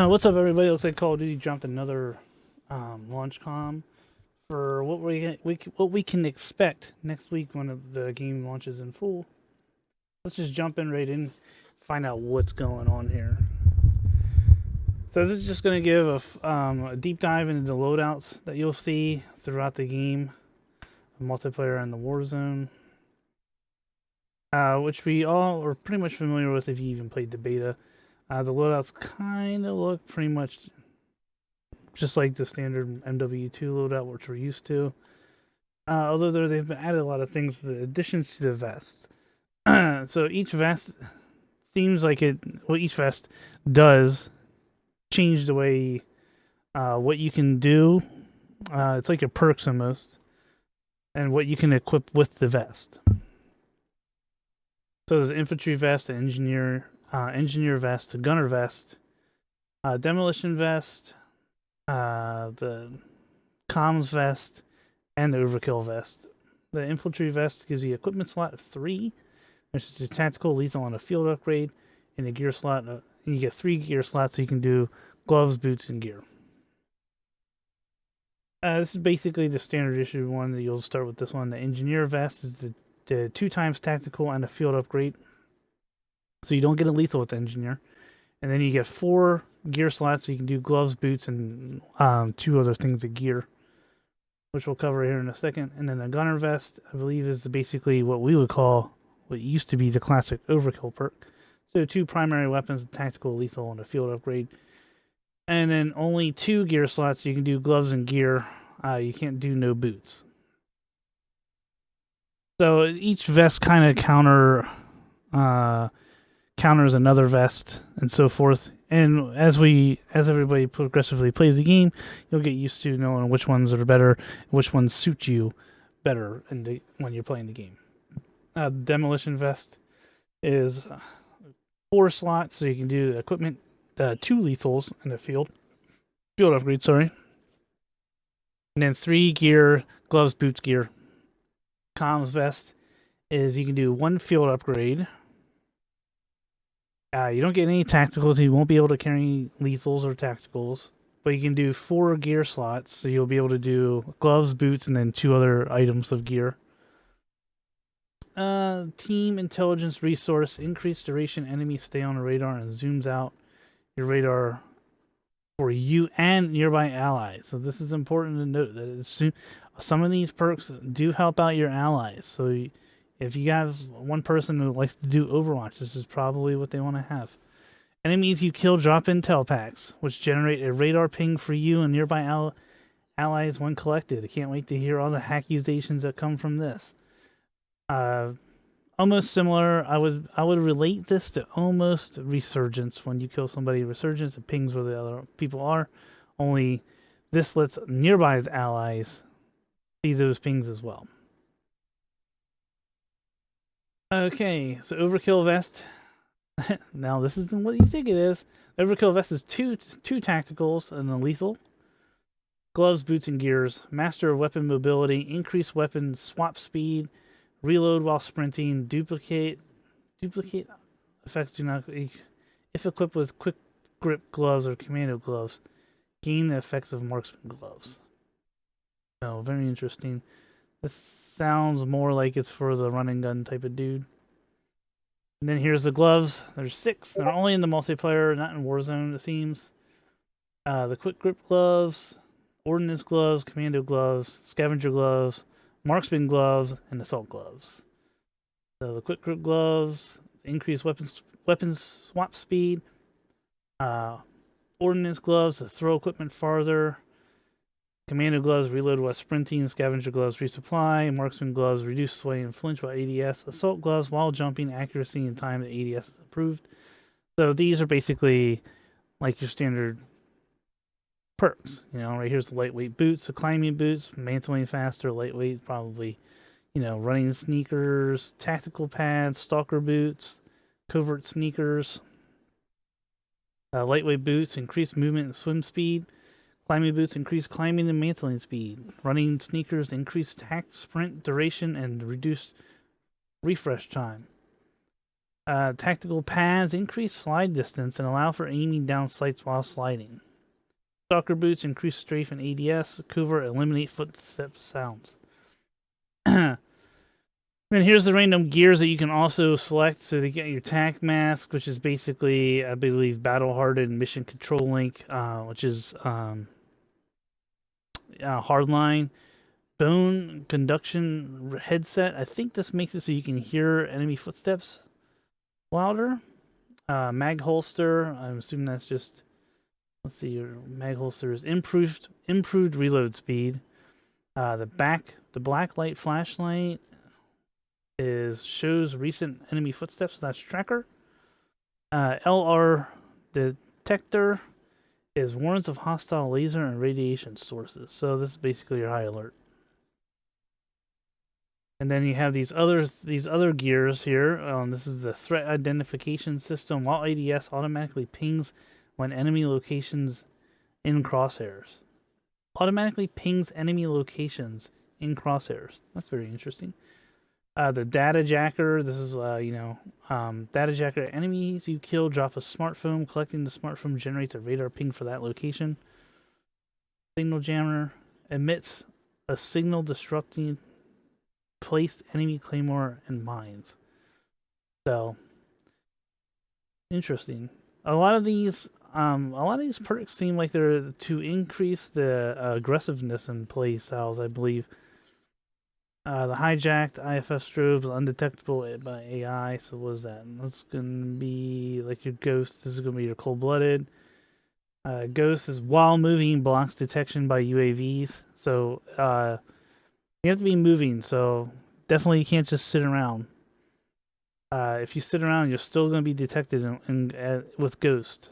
What's up, everybody? Looks like Call of Duty dropped another launch comm for what we can expect next week when the game launches in full. Let's just jump in right in, find out what's going on here. So this is just going to give a deep dive into the loadouts that you'll see throughout the game, the multiplayer and the Warzone, which we all are pretty much familiar with if you even played the beta. The loadouts kind of look pretty much just like the standard MW2 loadout, which we're used to. Although they've added a lot of things, the additions to the vest. So each vest seems like each vest does change the way what you can do. It's like a perks almost, and what you can equip with the vest. So there's infantry vest, engineer vest, gunner vest, demolition vest, the comms vest, and the overkill vest. The infantry vest gives you equipment slot of 3, which is a tactical, lethal, and a field upgrade. And a gear slot, you get 3 gear slots so you can do gloves, boots, and gear. This is basically the standard issue one that you'll start with this one. The engineer vest is the 2 times tactical and a field upgrade. So you don't get a lethal with the engineer. And then you get 4 gear slots so you can do gloves, boots, and 2 other things of gear, which we'll cover here in a second. And then the gunner vest, I believe, is basically what we would call what used to be the classic overkill perk. So 2 primary weapons, tactical, lethal, and a field upgrade. And then only 2 gear slots so you can do gloves and gear. You can't do no boots. So each vest kind of counters another vest and so forth. And as everybody progressively plays the game, you'll get used to knowing which ones are better, which ones suit you better when you're playing the game. Demolition vest is 4 slots, so you can do equipment, 2 lethals in the field upgrade, sorry. And then 3 gear, gloves, boots, gear. Comms vest is you can do 1 field upgrade. You don't get any tacticals. You won't be able to carry lethals or tacticals. But you can do 4 gear slots. So you'll be able to do gloves, boots, and then 2 other items of gear. Team intelligence resource. Increased duration. Enemies stay on the radar and zooms out your radar for you and nearby allies. So this is important to note that some of these perks do help out your allies. So if you have one person who likes to do Overwatch, this is probably what they want to have. Enemies you kill drop intel packs, which generate a radar ping for you and nearby allies when collected. I can't wait to hear all the accusations that come from this. Almost similar. I would relate this to almost Resurgence. When you kill somebody, Resurgence, it pings where the other people are. Only this lets nearby allies see those pings as well. Okay, so Overkill Vest. Now this isn't what you think it is. Overkill Vest is two tacticals and a lethal. Gloves, boots, and gears. Master of weapon mobility. Increase weapon swap speed. Reload while sprinting. Duplicate effects do not. If equipped with quick grip gloves or commando gloves, gain the effects of marksman gloves. Oh, very interesting. This sounds more like it's for the run and gun type of dude. And then here's the gloves. There's 6. They're only in the multiplayer, not in Warzone, it seems. The quick grip gloves, ordnance gloves, commando gloves, scavenger gloves, marksman gloves, and assault gloves. So the quick grip gloves increase weapons swap speed. Ordnance gloves to throw equipment farther. Commando gloves reload while sprinting. Scavenger gloves resupply. Marksman gloves reduce sway and flinch while ADS. Assault gloves while jumping, accuracy and time that ADS is approved. So these are basically like your standard perks. Right here's the lightweight boots, the climbing boots, mantling faster, lightweight, probably, running sneakers, tactical pads, stalker boots, covert sneakers. Lightweight boots, increased movement and swim speed. Climbing boots increase climbing and mantling speed. Running sneakers increase sprint duration and reduced refresh time. Tactical pads increase slide distance and allow for aiming down sights while sliding. Stalker boots increase strafe and ADS. Covert eliminate footstep sounds. Then here's the random gears that you can also select. So to get your tac mask, which is basically, I believe, battle hardened mission control link, which is hardline. Bone conduction headset. I think this makes it so you can hear enemy footsteps louder. Mag holster. I'm assuming that's just. Let's see. Your mag holster is improved reload speed. The black light flashlight shows recent enemy footsteps. That's tracker. LR detector is warns of hostile laser and radiation sources. So this is basically your high alert. And then you have these other gears here. This is the threat identification system. While ADS automatically pings when enemy locations in crosshairs. Automatically pings enemy locations in crosshairs. That's very interesting. The data jacker. This is data jacker. Enemies you kill drop a smartphone. Collecting the smartphone generates a radar ping for that location. Signal jammer emits a signal disrupting placed enemy claymore and mines. So interesting. A lot of these perks seem like they're to increase the aggressiveness in play styles, I believe. The hijacked IFF strobes undetectable by AI. So what is that? That's gonna be like your ghost. This is gonna be your cold-blooded. Ghost is while moving blocks detection by UAVs. So you have to be moving, so definitely you can't just sit around. If you sit around, you're still going to be detected with Ghost.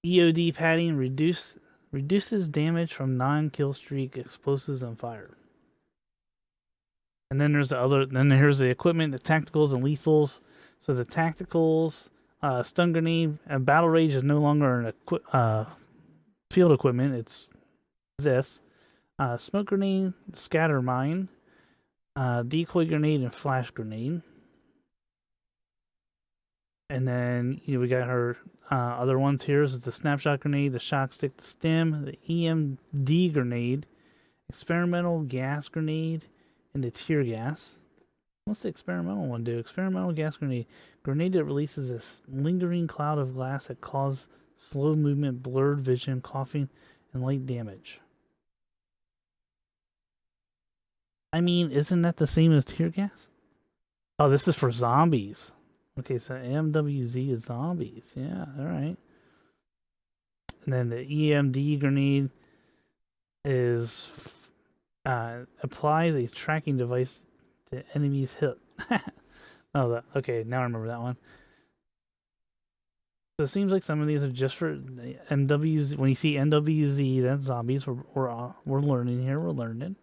EOD padding reduces damage from non-kill streak explosives and fire. And then here's the equipment, the tacticals and lethals. So the tacticals, stun grenade, and battle rage is no longer an field equipment. It's this. Smoke grenade, scatter mine, decoy grenade, and flash grenade. And then we got her other ones here. This is the snapshot grenade, the shock stick, the stem, the EMD grenade, experimental gas grenade, and the tear gas. What's the experimental one do? Experimental gas grenade. Grenade that releases this lingering cloud of glass that causes slow movement, blurred vision, coughing, and light damage. I mean, isn't that the same as tear gas? Oh, this is for zombies. Okay, so MWZ is zombies. Yeah, alright. And then the EMD grenade is applies a tracking device to enemy's hip. Okay, now I remember that one. So it seems like some of these are just for MWZ. When you see MWZ, that's zombies. We're learning here. We're learning.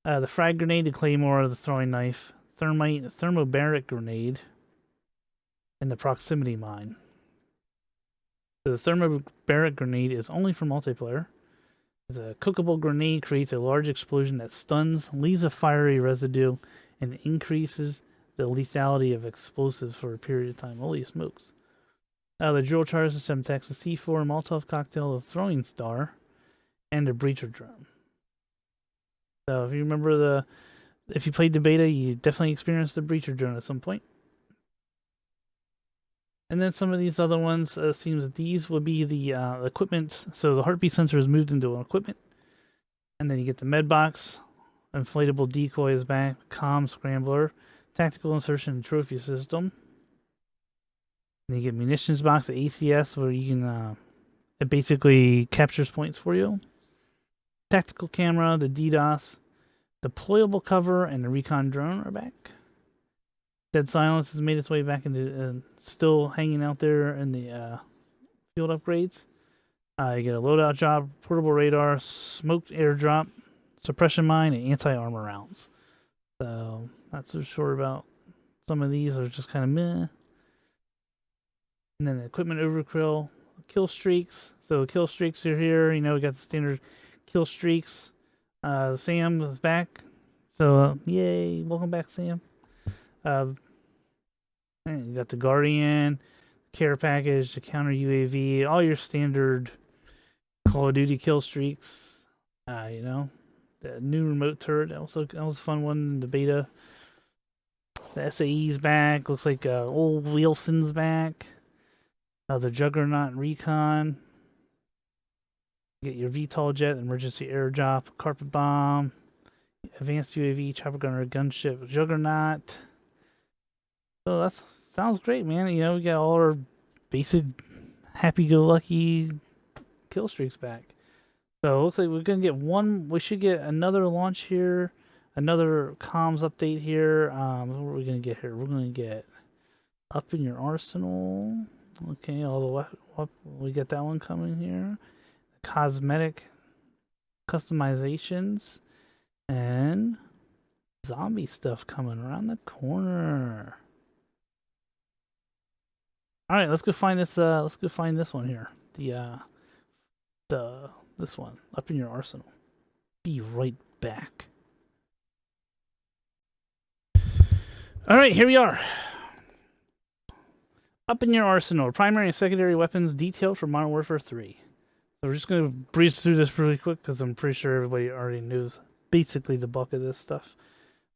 The frag grenade, the claymore, the throwing knife, thermobaric grenade, and the proximity mine. So the thermobaric grenade is only for multiplayer. The cookable grenade creates a large explosion that stuns, leaves a fiery residue, and increases the lethality of explosives for a period of time. Holy smokes. The drill charge system attacks a C4 Molotov cocktail, the throwing star, and a breacher drum. So if you remember if you played the beta, you definitely experienced the breacher drone at some point. And then some of these other ones, seems that these would be the equipment. So the heartbeat sensor is moved into an equipment. And then you get the med box, inflatable decoy is back, comm scrambler, tactical insertion and trophy system. And you get munitions box, the ACS, where you can, it basically captures points for you. Tactical camera, the DDoS, deployable cover, and the recon drone are back. Dead Silence has made its way back into still hanging out there in the field upgrades. You get a loadout drop, portable radar, smoked airdrop, suppression mine, and anti-armor rounds. So not so sure about some of these. Are just kind of meh. And then the equipment overkill, kill streaks. So kill streaks are here. We got the standard kill streaks. Sam is back. So yay! Welcome back, Sam. And you got the Guardian, care package, the counter UAV, all your standard Call of Duty kill streaks. You know, the new remote turret, that was a fun one in the beta. The SAE's back. Looks like old Wilson's back. The Juggernaut Recon. Get your VTOL jet, emergency airdrop, carpet bomb, advanced UAV, chopper gunner, gunship, Juggernaut. So that sounds great, man. You know, we got all our basic happy-go-lucky kill streaks back. So it looks like we're gonna get one. We should get another launch here, another comms update here. What are we gonna get here? We're gonna get up in your arsenal. Okay, all the we get that one coming here. Cosmetic customizations and zombie stuff coming around the corner. All right, let's go find this. Let's go find this one here. This one up in your arsenal. Be right back. All right, here we are. Up in your arsenal, primary and secondary weapons detailed for Modern Warfare 3. So we're just going to breeze through this really quick because I'm pretty sure everybody already knows basically the bulk of this stuff.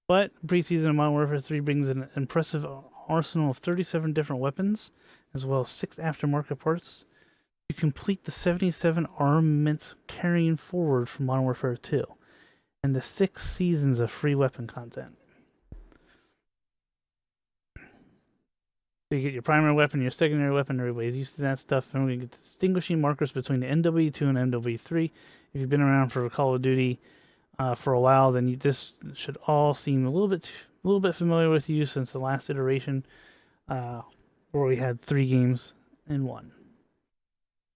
But preseason of Modern Warfare 3 brings an impressive arsenal of 37 different weapons, as well as 6 aftermarket parts to complete the 77 armaments carrying forward from Modern Warfare 2, and the 6 seasons of free weapon content. So you get your primary weapon, your secondary weapon, everybody's used to that stuff, and we're going to get distinguishing markers between the MW2 and MW3. If you've been around for Call of Duty for a while, then this should all seem a little bit familiar with you since the last iteration, where we had 3 games in 1.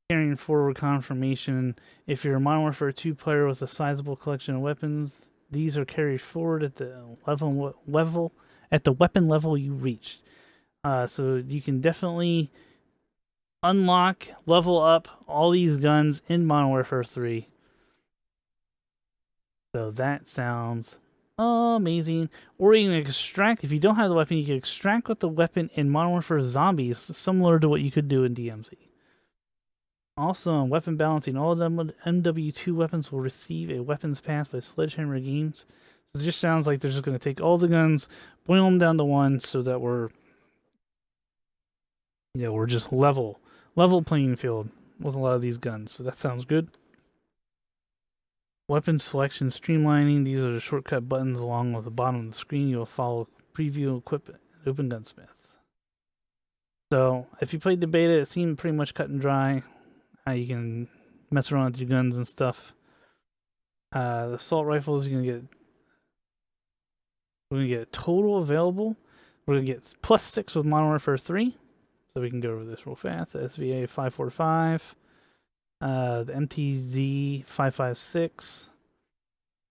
Carrying forward confirmation. If you're a Modern Warfare 2 player with a sizable collection of weapons, these are carried forward at the weapon level you reached. So you can definitely unlock, level up all these guns in Modern Warfare 3. So that sounds amazing. Or you can extract, if you don't have the weapon, you can extract with the weapon in Modern Warfare Zombies, similar to what you could do in DMZ. Also, on weapon balancing, all of them MW2 weapons will receive a weapons pass by Sledgehammer Games. So it just sounds like they're just going to take all the guns, boil them down to 1, so that we're just level playing field with a lot of these guns. So that sounds good. Weapon selection, streamlining. These are the shortcut buttons along with the bottom of the screen. You'll follow preview, equip, and open gunsmith. So if you played the beta, it seemed pretty much cut and dry. You can mess around with your guns and stuff. The assault rifles, we're gonna get total available. We're gonna get +6 with Modern Warfare 3. So we can go over this real fast. The SVA 545, the MTZ 556,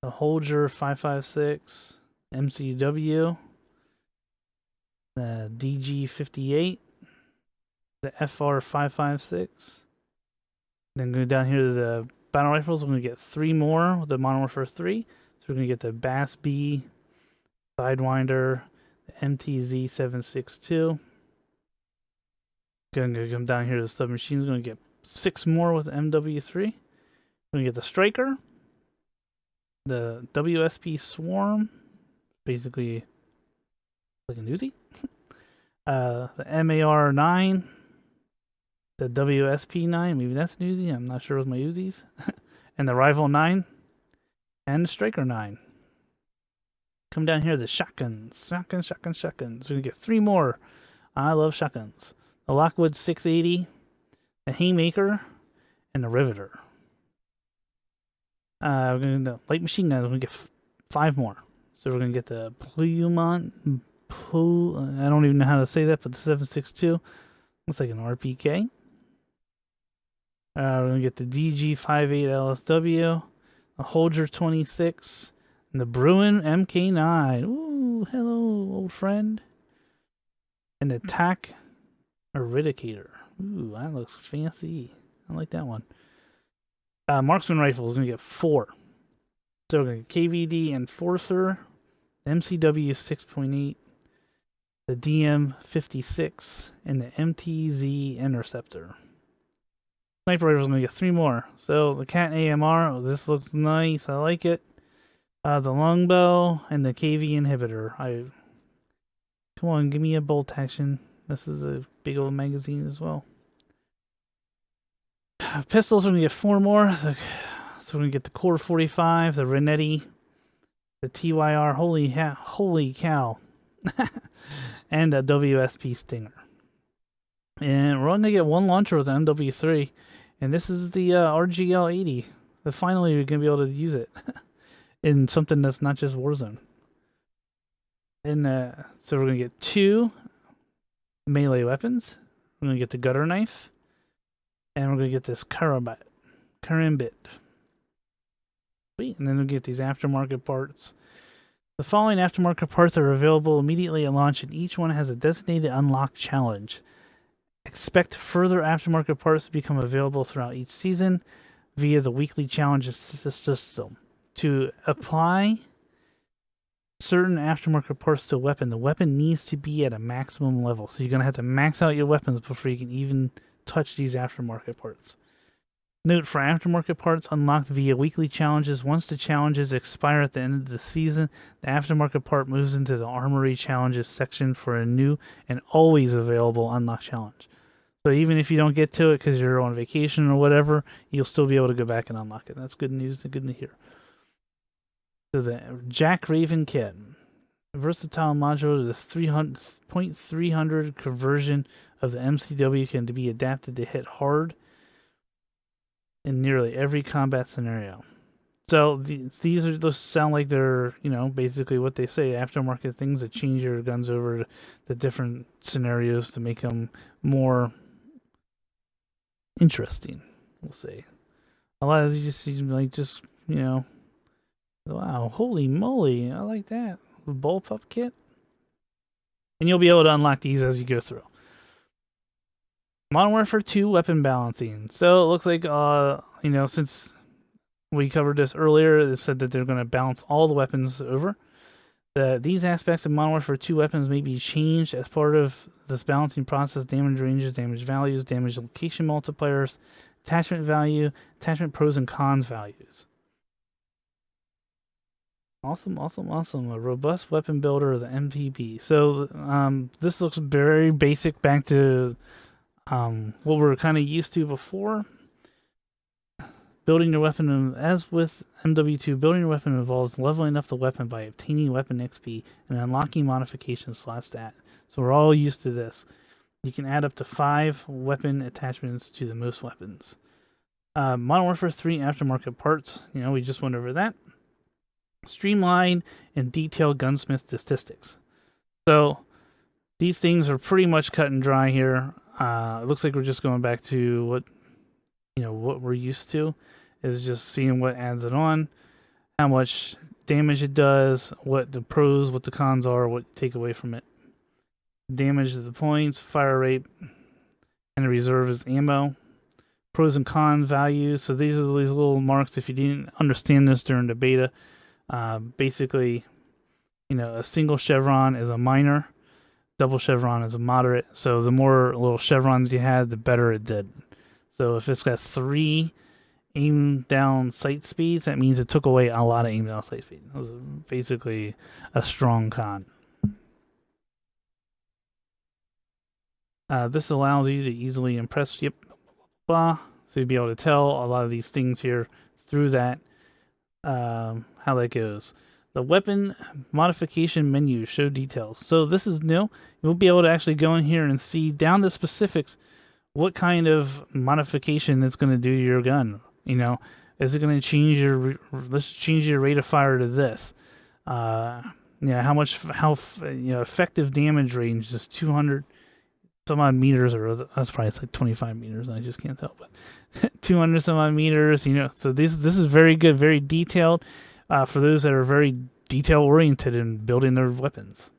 the Holger 556, MCW, the DG 58, the FR 556. Then go down here to the battle rifles. We're going to get 3 more with the Modern Warfare 3. So we're going to get the Bass B, Sidewinder, the MTZ 762. Going to come down here to the submachines. Going to get 6 more with the MW3. We're going to get the Striker, the WSP Swarm, basically like an Uzi, the MAR 9, the WSP 9, maybe that's an Uzi, I'm not sure with my Uzis, and the Rival 9, and the Striker 9. Come down here, the shotguns. Shotguns. We're going to get 3 more. I love shotguns. The Lockwood 680, the Haymaker, and the Riveter. We're going to the light machine guns. We're going to get 5 more. So we're going to get the Plumont, I don't even know how to say that, but the 762 looks like an RPK. We're going to get the DG58 LSW, the Holger 26, and the Bruin MK9. Ooh, hello, old friend. And the TAC Eradicator. Ooh, that looks fancy. I like that one. Marksman rifle is going to get 4. So we're going to get KVD Enforcer, MCW 6.8, the DM56, and the MTZ Interceptor. Sniper rifle's gonna get 3 more. So the Cat AMR, oh, this looks nice. I like it. The longbow and the KV inhibitor. Come on, give me a bolt action. This is a big old magazine as well. Pistols are gonna get 4 more. So we're gonna get the Core 45, the Renetti, the TYR. Holy cow! And the WSP Stinger. And we're gonna get 1 launcher with the MW3, and this is the RGL-80. But finally, we're gonna be able to use it in something that's not just Warzone. And so we're gonna get 2 melee weapons. We're gonna get the gutter knife, and we're gonna get this karambit. Sweet, and then we'll get these aftermarket parts. The following aftermarket parts are available immediately at launch, and each one has a designated unlock challenge. Expect further aftermarket parts to become available throughout each season via the weekly challenges system. To apply certain aftermarket parts to a weapon, the weapon needs to be at a maximum level. So you're going to have to max out your weapons before you can even touch these aftermarket parts. Note, for aftermarket parts unlocked via weekly challenges, once the challenges expire at the end of the season, the aftermarket part moves into the Armory Challenges section for a new and always available unlock challenge. So even if you don't get to it because you're on vacation or whatever, you'll still be able to go back and unlock it. That's good news and good to hear. So the Jack Raven kit. Versatile module, the 300 conversion of the MCW can be adapted to hit hard in nearly every combat scenario. So those sound like they're, basically what they say, aftermarket things that change your guns over to the different scenarios to make them more interesting, we'll say. A lot of these just seem like wow, holy moly, I like that. The bullpup kit. And you'll be able to unlock these as you go through. Modern Warfare 2 weapon balancing. So it looks like, since we covered this earlier, it said that they're going to balance all the weapons over. These aspects of Modern Warfare 2 weapons may be changed as part of this balancing process. Damage ranges, damage values, damage location multipliers, attachment value, attachment pros and cons values. Awesome. A robust weapon builder of the MPB. So this looks very basic, back to what we're kind of used to before. Building your weapon, as with MW2, building your weapon involves leveling up the weapon by obtaining weapon XP and unlocking modifications /stat. So we're all used to this. You can add up to 5 weapon attachments to the most weapons. Modern Warfare 3 aftermarket parts. We just went over that. Streamline and detailed gunsmith statistics. So these things are pretty much cut and dry here. It looks like we're just going back to what we're used to, is just seeing what adds it on, how much damage it does, what the pros, what the cons are, what you take away from it. Damage to the points, fire rate, and the reserve is ammo. Pros and cons values. So these are these little marks. If you didn't understand this during the beta, basically, a single chevron is a minor, double chevron is a moderate. So the more little chevrons you had, the better it did. So if it's got 3 aim down sight speeds, that means it took away a lot of aim down sight speed. It was basically a strong con. This allows you to easily impress. So you'll be able to tell a lot of these things here through that. How that goes. The weapon modification menu, show details. So this is new. You'll be able to actually go in here and see down to specifics what kind of modification it's going to do to your gun. Is it going to change let's change your rate of fire to this. How effective damage range is 200 some odd meters, or that's probably like 25 meters, I just can't tell, but 200 some odd meters, so this is very good, very detailed, for those that are very detail oriented in building their weapons.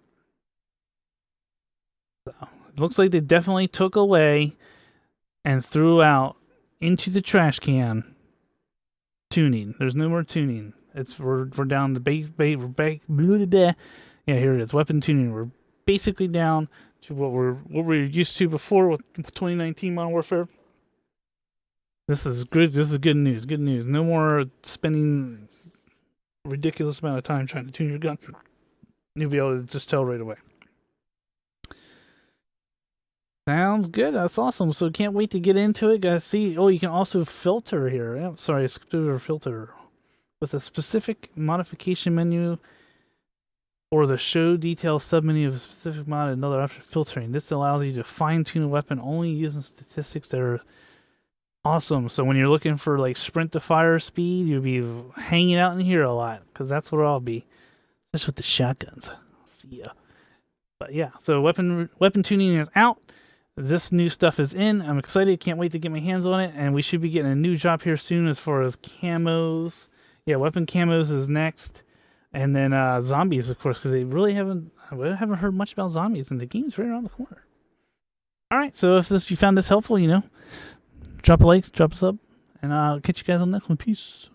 So it looks like they definitely took away and threw out into the trash can tuning. There's no more tuning. We're down to here it is, weapon tuning. We're basically down to what we're used to before with 2019 Modern Warfare. This is good. This is good news. Good news. No more spending a ridiculous amount of time trying to tune your gun. You'll be able to just tell right away. Sounds good. That's awesome. So can't wait to get into it. Guys, see. Oh, you can also filter here. Yeah, sorry, I skipped over filter. With a specific modification menu or the show details submenu of a specific mod and another option filtering. This allows you to fine-tune a weapon only using statistics that are awesome. So when you're looking for like sprint to fire speed, you'll be hanging out in here a lot because that's where I'll be. Especially with the shotguns. See ya. But yeah, so weapon tuning is out. This new stuff is in. I'm excited. Can't wait to get my hands on it. And we should be getting a new drop here soon as far as camos. Yeah, weapon camos is next. And then zombies, of course, because I haven't heard much about zombies, and the game's right around the corner. All right, so if you found this helpful, drop a like, drop a sub, and I'll catch you guys on the next one. Peace.